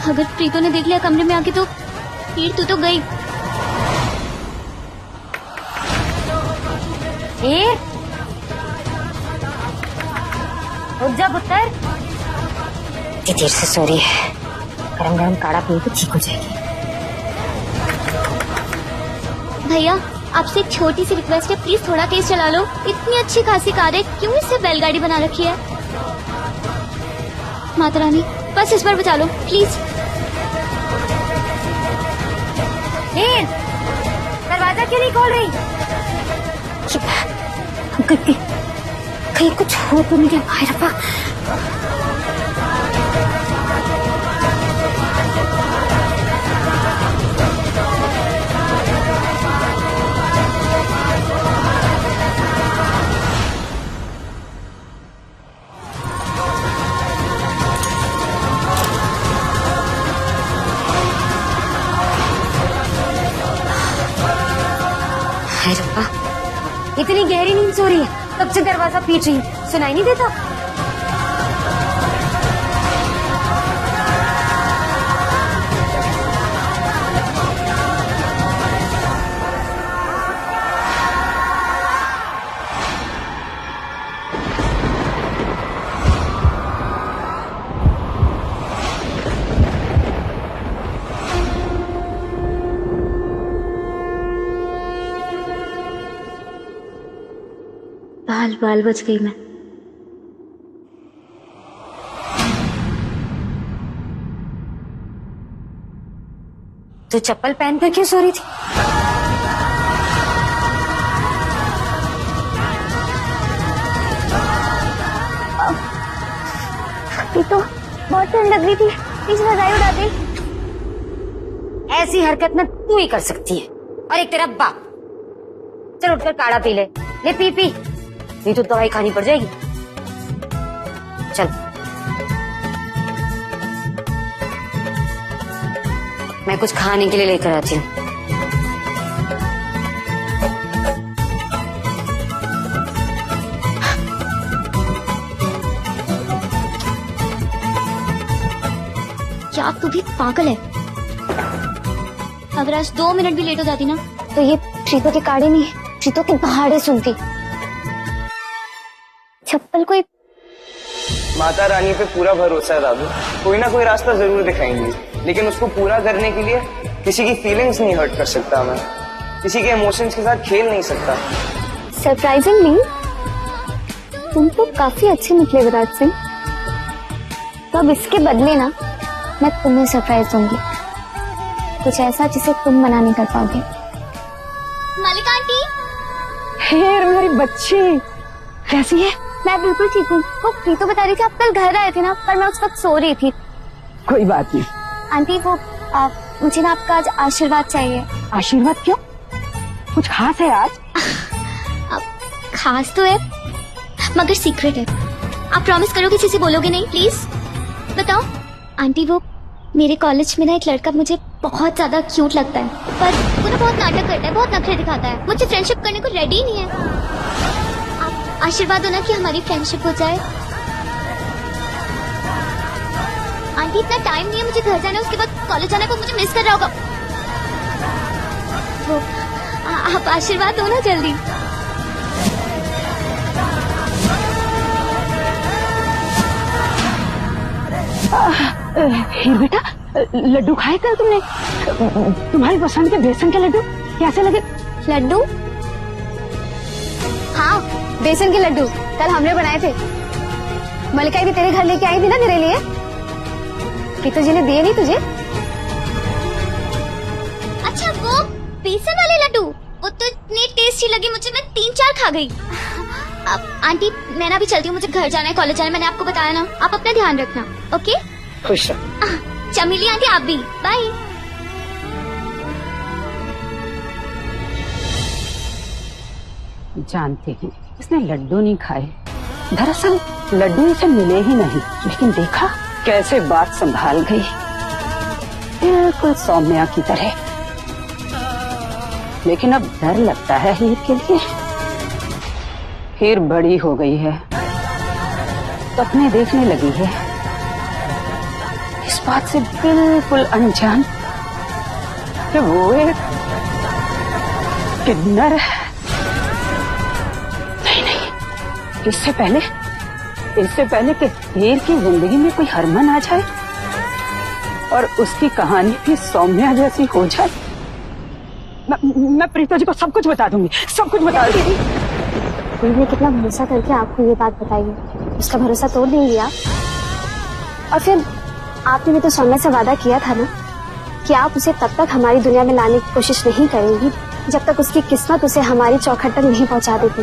अगर प्रीतो ने देख लिया कमरे में आके तो फिर तू तो गई। उठ जा पुत्र। इतनी देर से सो रही है, गरम गरम काढ़ा पी तो ठीक हो जाएगी। भैया आपसे एक छोटी सी रिक्वेस्ट है, प्लीज थोड़ा तेज चला लो। इतनी अच्छी खासी कार है, क्यों इसे बैलगाड़ी बना रखी है? माता रानी बस इस बार बचा लो प्लीज। दरवाजा क्यों नहीं खोल रही? कहीं कुछ हो तो नहीं गया भाई रब्बा। हाय रब्बा, इतनी गहरी नींद सो रही है, कब से दरवाजा पीट रही है, सुनाई नहीं देता? बाल बाल बच गई मैं। तो चप्पल पहन कर क्यों सो रही थी? ये तो बहुत ठंड लग रही थी, प्लीज रजाई उड़ा दे। ऐसी हरकत ना तू ही कर सकती है, और एक तेरा बाप। चल उठकर काढ़ा पी ले पी पी, नहीं तो दवाई खानी पड़ जाएगी। चल मैं कुछ खाने के लिए लेकर आती हूँ। क्या तू भी पागल है? अगर आज 2 मिनट भी लेट हो जाती ना तो ये प्रीतो के काढ़े नहीं, प्रीतो के पहाड़े सुनती। चप्पल कोई। माता रानी पे पूरा भरोसा है दादू, कोई ना कोई रास्ता जरूर दिखाएंगी, लेकिन उसको पूरा करने के लिए किसी की फीलिंग्स नहीं हर्ट कर सकता मैं, किसी के इमोशंस के साथ खेल नहीं सकता। सरप्राइजिंगली तुम तो काफी अच्छे निकले विराट सिंह। तो अब इसके बदले ना मैं तुम्हें सरप्राइज दूंगी, कुछ ऐसा जिसे तुम मना नहीं कर पाओगे। मालिक आंटी। हेर मेरी बच्ची, कैसी है? मैं बिल्कुल ठीक हूँ। वो प्रीतो बता रही थी आप कल घर आए थे ना, पर मैं उस वक्त सो रही थी। कोई बात नहीं आंटी, वो मुझे ना आपका आज आशीर्वाद चाहिए। आशीर्वाद क्यों? कुछ खास है आज? खास तो है मगर सीक्रेट है। आप प्रॉमिस करो किसी से बोलोगे नहीं प्लीज? बताओ आंटी, वो मेरे कॉलेज में ना एक लड़का मुझे बहुत ज्यादा क्यूट लगता है, पर वो ना बहुत नाटक करता है, बहुत नखरे दिखाता है, मुझसे फ्रेंडशिप करने को रेडी नहीं है। आप आशीर्वाद दो ना कि हमारी फ्रेंडशिप हो जाए। आंटी इतना टाइम नहीं है, मुझे घर जाना है, उसके बाद कॉलेज जाना को मुझे मिस कर रहा होगा। वो आप आशीर्वाद दो ना जल्दी। हीर बेटा, लड्डू खाए कल तुमने? तुम्हारी पसंद के बेसन के लड्डू कैसे लगे? लड्डू? हाँ बेसन के लड्डू कल हमने बनाए थे। मलिका भी तेरे घर लेके आई थी ना तेरे लिए। प्रीतो जी ने दिए नहीं तुझे? अच्छा वो बेसन वाले लड्डू, वो तो इतने टेस्टी लगे मुझे, मैं 3-4 खा गई। अब आंटी मैं ना भी चलती हूँ, मुझे घर जाना है, कॉलेज जाना है, मैंने आपको बताया ना। आप अपना ध्यान रखना। ओके खुश रहो। चमेली आंटी आप भी बाय। जानती हूँ इसने लड्डू नहीं खाए, दरअसल लड्डू इसे मिले ही नहीं, लेकिन देखा कैसे बात संभाल गई, बिल्कुल सौम्या की तरह। लेकिन अब डर लगता है हीर के लिए। हीर बड़ी हो गई है, सपने देखने लगी है, इस बात से बिल्कुल अनजान कि वो एक किन्नर है। नहीं नहीं, इससे पहले कि हीर की जिंदगी में कोई हरमन आ जाए और उसकी कहानी भी सौम्या जैसी हो जाए, मैं प्रीता जी को सब कुछ बता दूंगी, सब कुछ बता दूंगी। उन्होंने कितना भरोसा करके आपको ये बात बताई है, उसका भरोसा तोड़ देंगी आप? और फिर आपने भी तो सौम्या से वादा किया था ना कि आप उसे तब तक हमारी दुनिया में लाने की कोशिश नहीं करेंगी जब तक उसकी किस्मत उसे हमारी चौखट तक नहीं पहुंचा देती।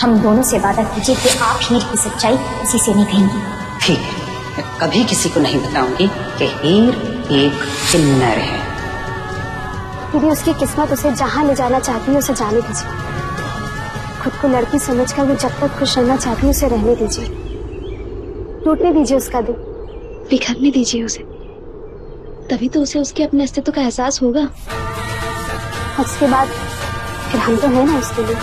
हम दोनों से वादा कीजिए कि आप हीर की सच्चाई किसी से नहीं कहेंगी। ठीक है, मैं कभी किसी को नहीं बताऊंगी कि हीर एक किन्नर है। दीदी, उसकी किस्मत उसे जहाँ ले जाना चाहती है उसे जाने दीजिए। खुद को लड़की समझकर वो जब तक खुश रहना चाहती है उसे रहने दीजिए। टूटने दीजिए उसका दिल, बिखरने दीजिए उसे, तभी तो उसे उसके अपने अस्तित्व का एहसास होगा। उसके बाद फिर हम तो हैं ना उसके लिए।